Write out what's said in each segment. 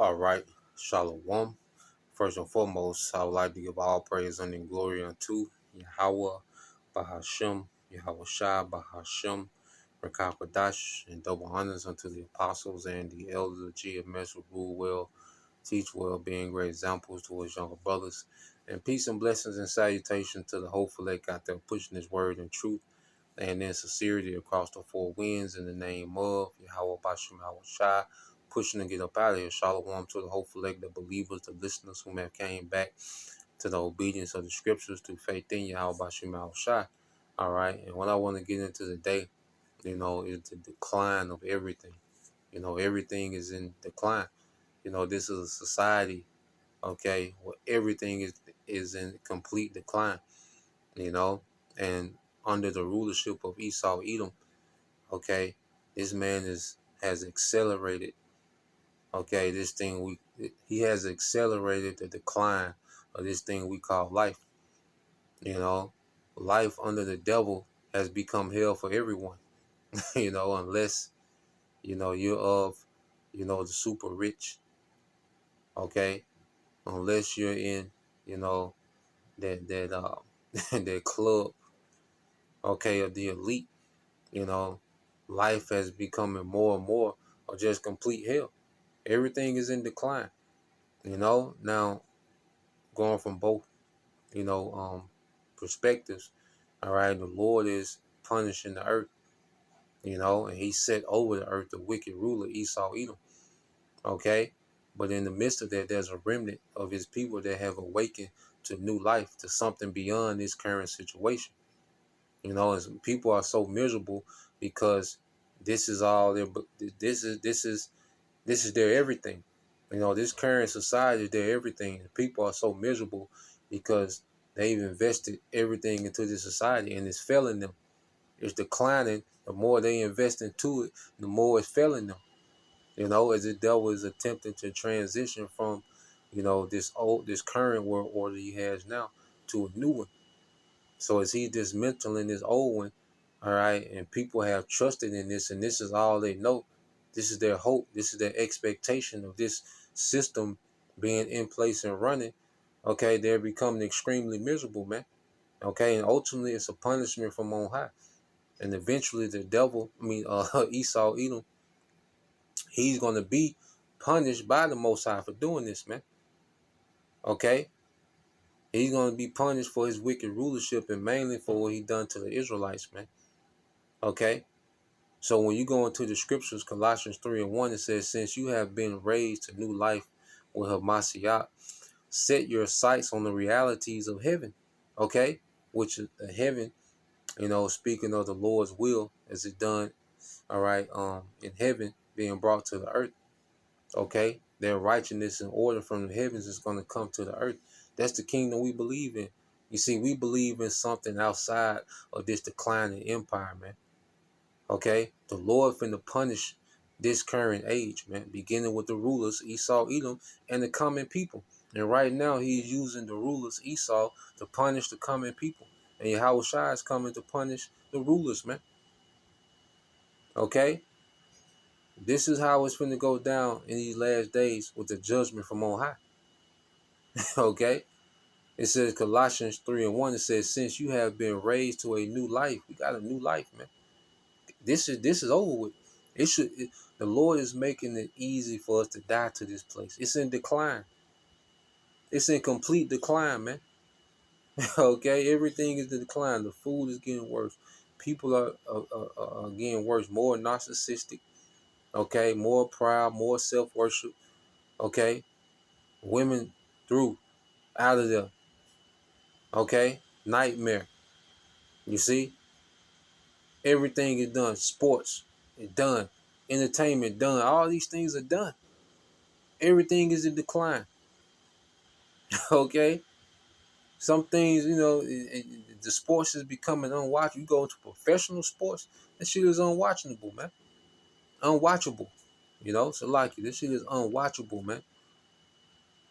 All right, Shalom. First and foremost, I would like to give all praise and glory unto Yahweh, Bahashem, Yahweh Shai, Bahashem, Rakakwadash, and double honors unto the apostles and the elders of GMS who rule well, teach well, being great examples to his younger brothers. And peace and blessings and salutation to the hopeful that got there pushing his word and truth and in sincerity across the four winds in the name of Yahweh Bashim Yahweh Shai, pushing to get up out of here. Shalom to the hopeful elect, the believers, the listeners who have came back to the obedience of the scriptures through faith in Yahweh Bashim Yahweh Shai. All right, and what I want to get into today, is the decline of everything. Everything is in decline. This is a society, okay, where everything is in complete decline, you know, and under the rulership of Esau Edom, okay, this man has accelerated, okay, he has accelerated the decline of this thing we call life. Life under the devil has become hell for everyone. Unless you're of the super rich, okay, unless you're in that that club, okay, of the elite. you know Life has becoming more and more of just complete hell. Everything is in decline. Now, going from both perspectives. All right, the Lord is punishing the earth, and he set over the earth the wicked ruler Esau Edom. Okay, but in the midst of that, there's a remnant of his people that have awakened to new life, to something beyond this current situation. As people are so miserable because this is all their, this is their everything. This current society is their everything. People are so miserable because they've invested everything into this society and it's failing them. It's declining. The more they invest into it, the more it's failing them. As the devil is attempting to transition from, this current world order he has now to a new one. So as he dismantling this old one, all right, and people have trusted in this, and this is all they know. This is their hope. This is their expectation of this system being in place and running. Okay, they're becoming extremely miserable, man. Okay, and ultimately it's a punishment from on high. And eventually the devil, Esau Edom, he's going to be punished by the Most High for doing this, man. Okay, he's going to be punished for his wicked rulership and mainly for what he done to the Israelites, man. Okay, so when you go into the scriptures, Colossians 3:1, it says, since you have been raised to new life with Hamashiach, set your sights on the realities of heaven. Okay, which is the heaven, speaking of the Lord's will as it done, all right, in heaven being brought to the earth. Okay, their righteousness and order from the heavens is going to come to the earth. That's the kingdom we believe in. You see, we believe in something outside of this declining empire, man. Okay, the Lord finna punish this current age, man, beginning with the rulers, Esau, Edom, and the common people. And right now, he's using the rulers, Esau, to punish the common people. And Yahweh Shai is coming to punish the rulers, man. Okay, this is how it's finna go down in these last days with the judgment from on high. Okay, it says Colossians 3:1. It says, since you have been raised to a new life, we got a new life, man. This is over with. The Lord is making it easy for us to die to this place. It's in decline. It's in complete decline, man. Okay, everything is in decline. The food is getting worse. People are getting worse. More narcissistic. Okay, more proud, more self-worship. Okay, women through, out of there. Okay, nightmare. You see, everything is done. Sports is done. Entertainment done. All these things are done. Everything is in decline. Okay, some things, the sports is becoming unwatchable. You go into professional sports, that shit is unwatchable, man. Unwatchable. So like this shit is unwatchable, man.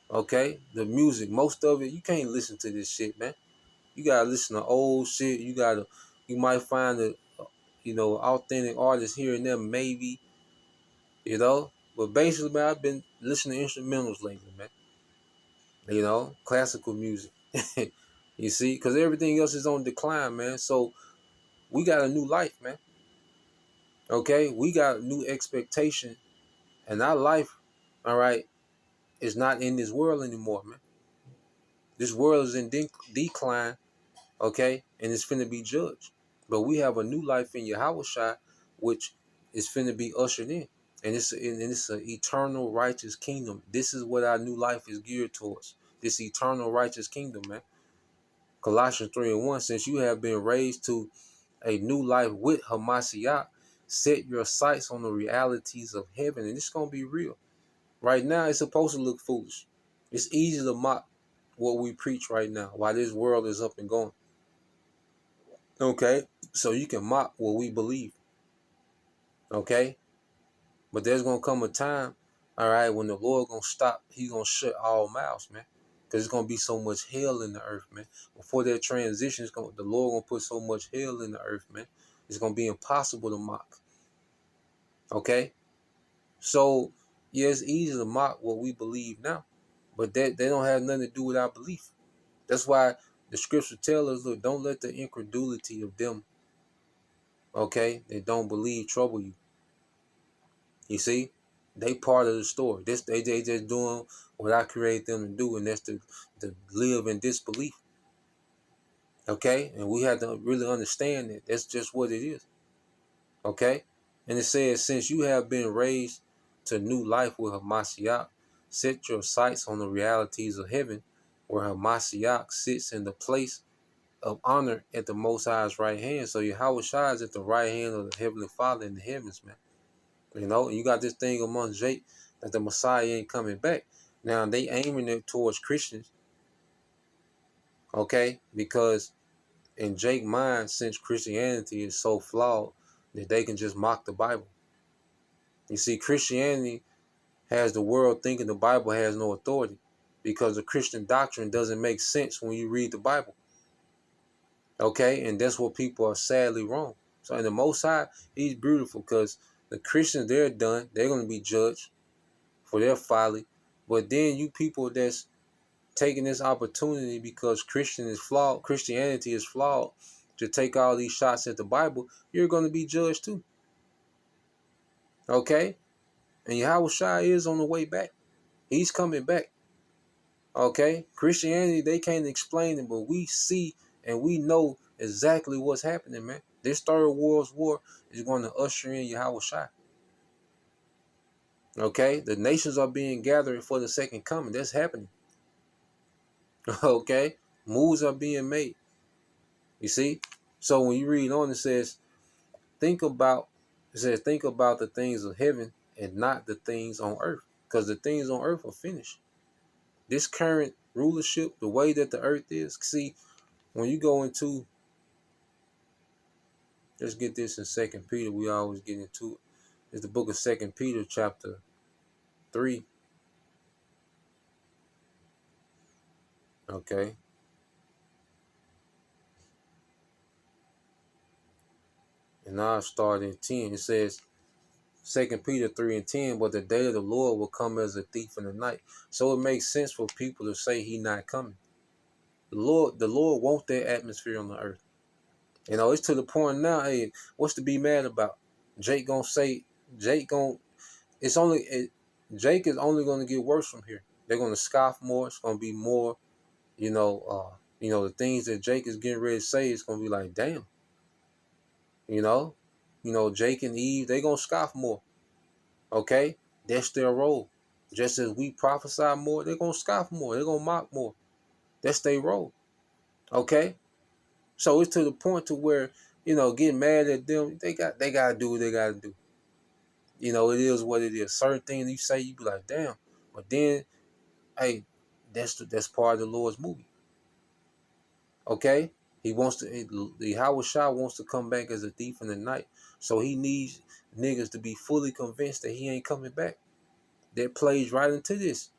Okay, the music, most of it, you can't listen to this shit, man. You gotta listen to old shit. You might find authentic artists here and there, maybe, you know. But basically, man, I've been listening to instrumentals lately, man. Classical music. You see, because everything else is on decline, man. So we got a new life, man. Okay, we got a new expectation, and our life, all right, is not in this world anymore, man. This world is in decline, okay, and it's finna be judged. But we have a new life in Yahushua, which is finna be ushered in, and it's an eternal righteous kingdom. This is what our new life is geared towards. This eternal righteous kingdom, man. Colossians 3:1, since you have been raised to a new life with Hamashiach, set your sights on the realities of heaven, and it's gonna be real. Right now, it's supposed to look foolish. It's easy to mock what we preach right now while this world is up and going. Okay, so you can mock what we believe. Okay, but there's gonna come a time, all right, when the Lord gonna stop. He's gonna shut all mouths, man, because it's gonna be so much hell in the earth, man. Before that transition, the Lord gonna put so much hell in the earth, man. It's gonna be impossible to mock. Okay, so yeah, it's easy to mock what we believe now, but that they don't have nothing to do with our belief. That's why the scripture tells us, look, don't let the incredulity of them, okay, that don't believe trouble you. You see, they part of the story. They just doing what I created them to do, and that's to live in disbelief. Okay, and we have to really understand that that's just what it is. Okay, and it says, since you have been raised to new life with Hamashiach, set your sights on the realities of heaven, where Hamashiach sits in the place of honor at the Most High's right hand. So Yahweh Shai is at the right hand of the Heavenly Father in the heavens, man. And you got this thing among Jake that the Messiah ain't coming back. Now they aiming it towards Christians, okay? Because in Jake's mind, since Christianity is so flawed that they can just mock the Bible. You see, Christianity has the world thinking the Bible has no authority because the Christian doctrine doesn't make sense when you read the Bible. Okay, and that's what people are sadly wrong. So in the Most High, He's beautiful because the Christians, they're done. They're going to be judged for their folly. But then you people that's taking this opportunity because Christianity is flawed, to take all these shots at the Bible, you're going to be judged too. Okay, and Yahweh Shai is on the way back. He's coming back. Okay, Christianity, they can't explain it, but we see and we know exactly what's happening, man. This third world war is going to usher in Yahweh Shai. Okay, the nations are being gathered for the second coming. That's happening. Okay, moves are being made. You see, so when you read on, it says, think about the things of heaven and not the things on earth, because the things on earth are finished. This current rulership, the way that the earth is, see, when you go into, let's get this in Second Peter. We always get into it. It's the book of Second Peter, chapter 3. Okay. And I'll start in 10. It says, Second Peter 3:10, but the day of the Lord will come as a thief in the night. So it makes sense for people to say He not coming. The Lord wants that atmosphere on the earth. It's to the point now. Hey, what's to be mad about? Jake gonna say, Jake gonna. It's only Jake is only gonna get worse from here. They're gonna scoff more. It's gonna be more. The things that Jake is getting ready to say, it's gonna be like, damn. You know, Jake and Eve, they gonna scoff more. Okay, that's their role. Just as we prophesy more, they're gonna scoff more. They're gonna mock more. That's their role. Okay, so it's to the point to where getting mad at them. They gotta do what they gotta do. It is what it is. Certain things you say, you be like, damn. But then, hey, that's part of the Lord's movie. Okay, the Howard Shah wants to come back as a thief in the night. So he needs niggas to be fully convinced that he ain't coming back. That plays right into this.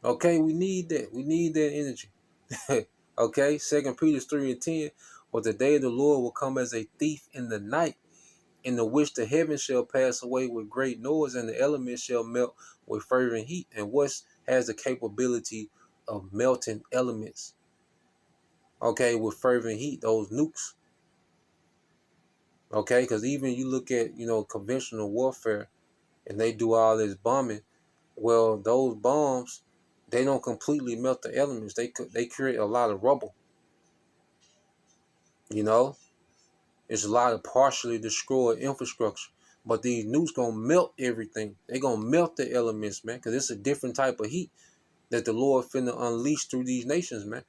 Okay, we need that. We need that energy. Okay, 2 Peter 3:10. But the day of the Lord will come as a thief in the night, in the which the heavens shall pass away with great noise, and the elements shall melt with fervent heat. And what has the capability of melting elements? Okay, with fervent heat, those nukes. Okay, because even you look at, conventional warfare, and they do all this bombing. Well, those bombs, they don't completely melt the elements. They create a lot of rubble. You know, it's a lot of partially destroyed infrastructure. But these nukes gonna melt everything. They gonna melt the elements, man, because it's a different type of heat that the Lord finna unleash through these nations, man.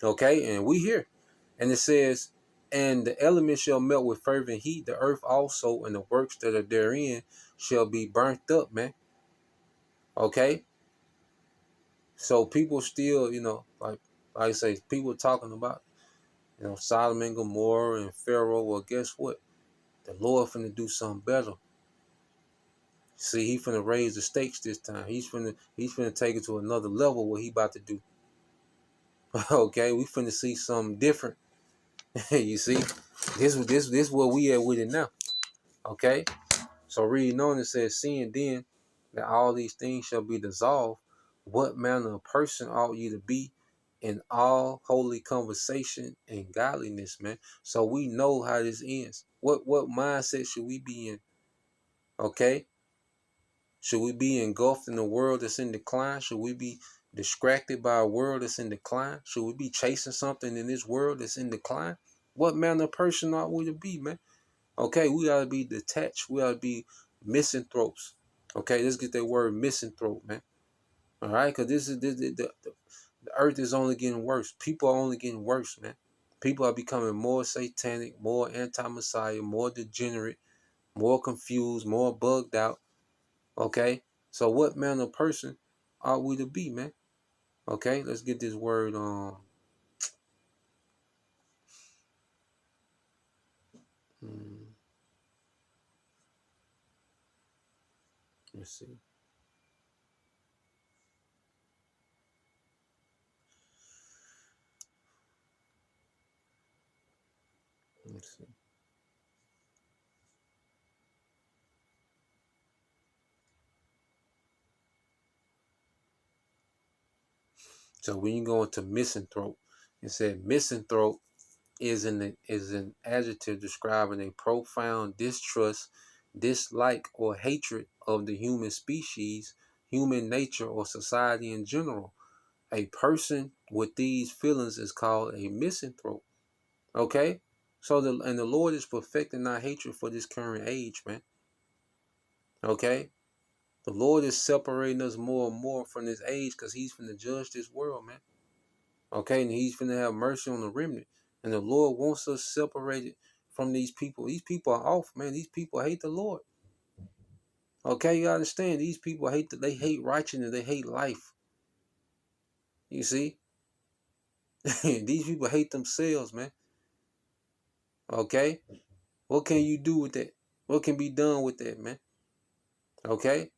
Okay, and we here. And it says, and the elements shall melt with fervent heat, the earth also and the works that are therein shall be burnt up, man. Okay? So people still, like I say, people talking about, Sodom and Gomorrah and Pharaoh. Well, guess what? The Lord finna do something better. See, he finna raise the stakes this time. He's finna take it to another level. What he about to do? Okay, we finna see something different. You see, this where we at with it now. Okay, so reading on, it says, seeing then that all these things shall be dissolved, what manner of person ought you to be in all holy conversation and godliness, man? So we know how this ends. What mindset should we be in? Okay, should we be engulfed in a world that's in decline? Should we be distracted by a world that's in decline? Should we be chasing something in this world that's in decline? What manner of person ought we to be, man? Okay, we gotta be detached. We gotta be misanthropes. Okay, let's get that word misanthrope, man. All right, because the earth is only getting worse. People are only getting worse, man. People are becoming more satanic, more anti-Messiah, more degenerate, more confused, more bugged out. Okay, so what manner of person are we to be, man? Okay, let's get this word. Hmm, let's see. Let's see. So when you go into misanthrope, it said misanthrope is an adjective describing a profound distrust, dislike, or hatred of the human species, human nature, or society in general. A person with these feelings is called a misanthrope. Okay? So the Lord is perfecting our hatred for this current age, man. Okay? The Lord is separating us more and more from this age because He's finna judge this world, man. Okay, and He's finna have mercy on the remnant. And the Lord wants us separated from these people. These people are off, man. These people hate the Lord. Okay, you understand? These people they hate righteousness, they hate life. You see? These people hate themselves, man. Okay? What can you do with that? What can be done with that, man? Okay?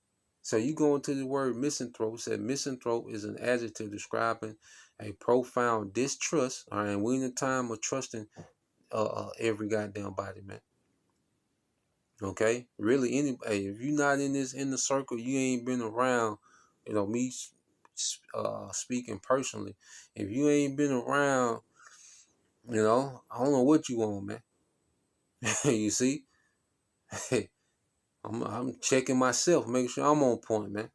So you go into the word misanthrope. Said misanthrope is an adjective describing a profound distrust. All right, and we're in a time of trusting every goddamn body, man. Okay, really, anybody. If you're not in this inner circle, you ain't been around. Me speaking personally. If you ain't been around, I don't know what you want, man. You see, I'm checking myself, making sure I'm on point, man.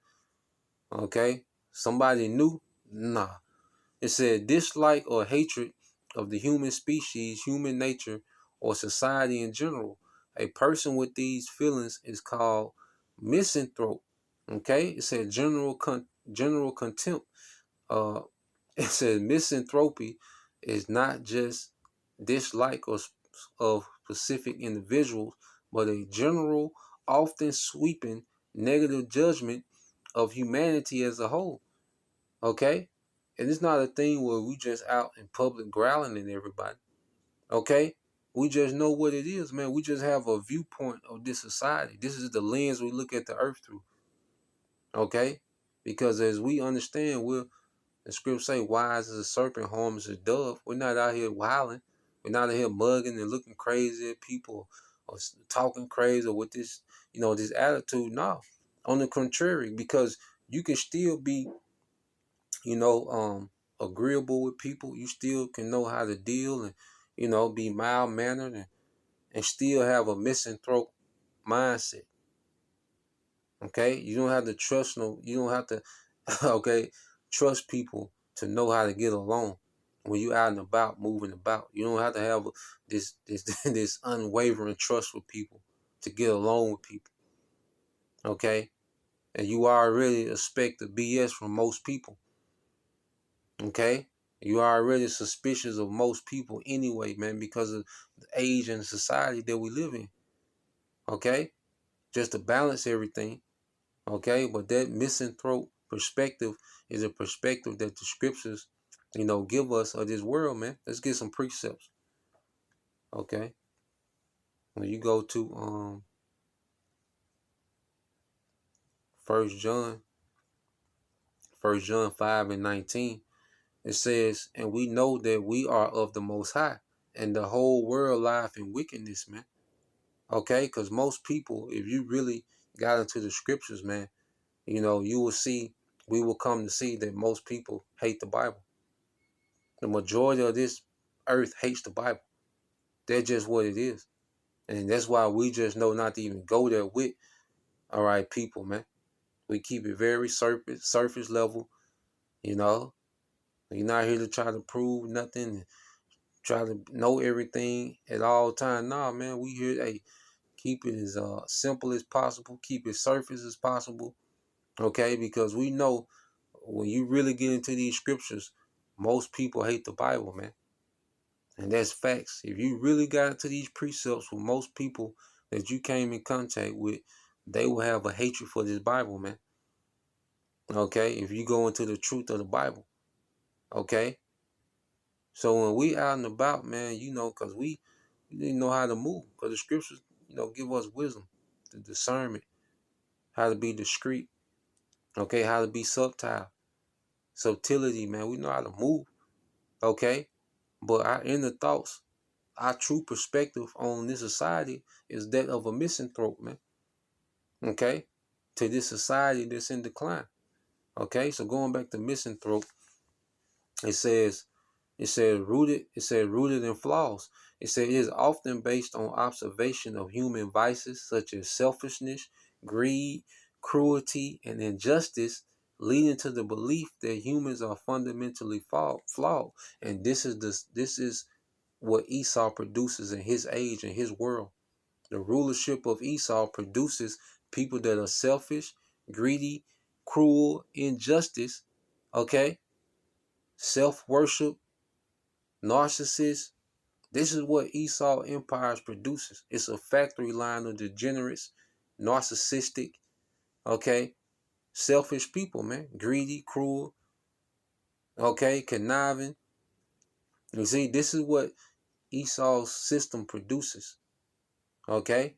Okay, somebody new, nah. It said dislike or hatred of the human species, human nature, or society in general. A person with these feelings is called misanthrope. Okay, it said general contempt. Uh, it says misanthropy is not just dislike of specific individuals, but a general, often sweeping negative judgment of humanity as a whole. Okay, and it's not a thing where we just out in public growling at everybody. Okay, we just know what it is, man. We just have a viewpoint of this society. This is the lens we look at the earth through. Okay, because as we understand, the scripts say, "Wise as a serpent, harmless as a dove." We're not out here wilding. We're not out here mugging and looking crazy at people, or talking crazy or with this, this attitude. No, on the contrary, because you can still be, you know, agreeable with people. You still can know how to deal and, be mild mannered and still have a misanthrope mindset. Okay, you don't have to trust you don't have to, okay, trust people to know how to get along when you out and about, moving about. You don't have to have this this unwavering trust with people to get along with people. Okay, and you already expect the BS from most people. Okay, you already suspicious of most people anyway, man, because of the age and society that we live in. Okay, just to balance everything. Okay, but that misanthrope perspective is a perspective that the scriptures, give us of this world, man. Let's get some precepts. Okay, when you go to First John, First John 5:19, it says, "And we know that we are of the Most High, and the whole world lieth in wickedness, man." Okay, because most people, if you really got into the scriptures, man, you will see, we will come to see that most people hate the Bible. The majority of this earth hates the Bible. That's just what it is. And that's why we just know not to even go there with, all right, people, man. We keep it very surface level, you know. We're not here to try to prove nothing, try to know everything at all times. Nah, man, we here, hey, keep it as simple as possible, keep it surface as possible, okay? Because we know when you really get into these scriptures, most people hate the Bible, man. And that's facts. If you really got into these precepts with most people that you came in contact with, they will have a hatred for this Bible, man. Okay? If you go into the truth of the Bible. Okay? So when we out and about, man, because we didn't know how to move. Because the scriptures, give us wisdom, the discernment, how to be discreet. Okay? How to be subtle. Subtlety, man. We know how to move. Okay? But our inner thoughts, our true perspective on this society is that of a misanthrope, man. Okay? To this society that's in decline. Okay? So going back to misanthrope, it says, rooted in flaws. It says it is often based on observation of human vices such as selfishness, greed, cruelty, and injustice, leading to the belief that humans are fundamentally flawed. And this is what Esau produces in his age and his world. The rulership of Esau produces people that are selfish, greedy, cruel, injustice, okay? Self-worship, narcissists. This is what Esau empires produces. It's a factory line of degenerates, narcissistic, okay? Selfish people, man. Greedy, cruel, okay? Conniving. You see, this is what Esau's system produces, okay?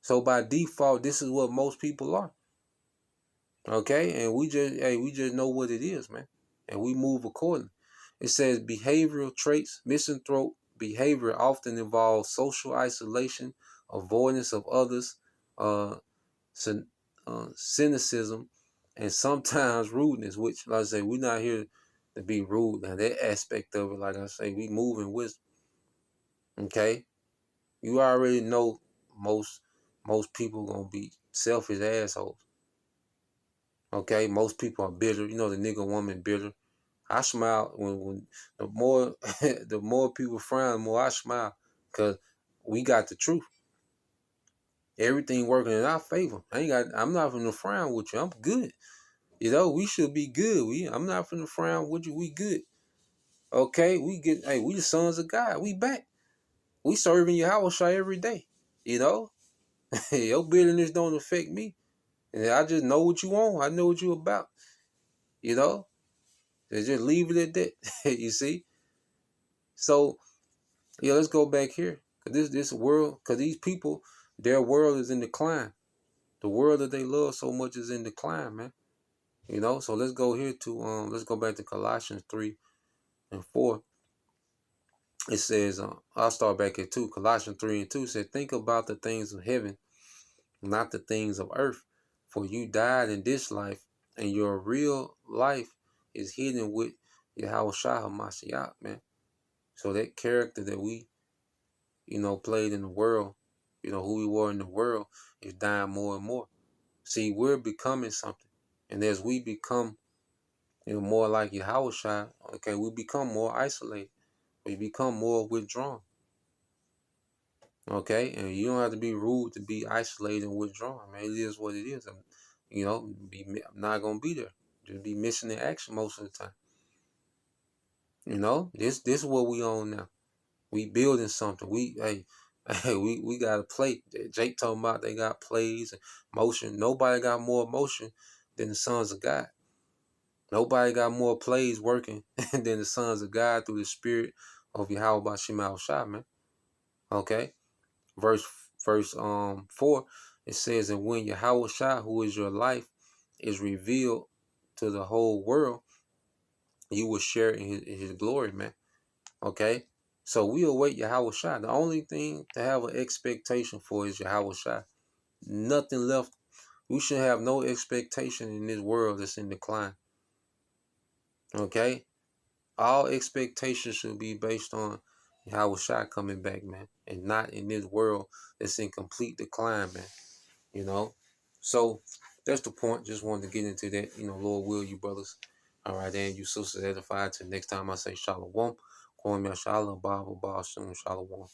So by default, this is what most people are. Okay, and we just know what it is, man. And we move accordingly. It says behavioral traits, misanthrope behavior often involves social isolation, avoidance of others, uh, cynicism, and sometimes rudeness, which, like I say, we're not here to be rude. Now, that aspect of it, like I say, we move in wisdom. Okay? You already know most people gonna be selfish assholes. Okay, most people are bitter. You know the nigga woman bitter. I smile when the more the more people frown, the more I smile, cause we got the truth. Everything working in our favor. I'm not gonna frown with you. I'm good. We should be good. I'm not gonna frown with you. We good. Okay, we the sons of God. We back. We serving your house every day. You know, your bitterness don't affect me. And I just know what you want. I know what you about. You know, and just leave it at that. You see. So yeah, let's go back here. Cause this world, cause these people, their world is in decline. The world that they love so much is in decline, man. So let's go here to let's go back to Colossians 3 and 4. It says, I'll start back at 2. Colossians 3 and 2 said, think about the things of heaven, not the things of earth. For you died in this life, and your real life is hidden with Yahweh Shah HaMashiach, man. So that character that we, played in the world, who we were in the world, is dying more and more. See, we're becoming something. And as we become, more like Yahweh Shah, okay, we become more isolated. We become more withdrawn. Okay, and you don't have to be rude to be isolated and withdrawn, man. It is what it is. I'm not gonna be there. Just be missing in action most of the time. This is what we on now. We building something. Hey, we got a play. Jake talking about they got plays and motion. Nobody got more motion than the sons of God. Nobody got more plays working than the sons of God through the spirit of Yahweh Bashim Al Shah, man. Okay. Verse 4, it says, and when Yahweh Shah, who is your life, is revealed to the whole world, you will share in his glory, man. Okay? So we await Yahweh Shah. The only thing to have an expectation for is Yahweh Shah. Nothing left. We should have no expectation in this world that's in decline. Okay? All expectations should be based on Yahweh Shah coming back, man. And not in this world that's in complete decline, man. you know. So that's the point. Just wanted to get into that. Lord will, you brothers. All right, and you sisters edified. Till next time I say shalom. Call me shalom, Bible, Shalom.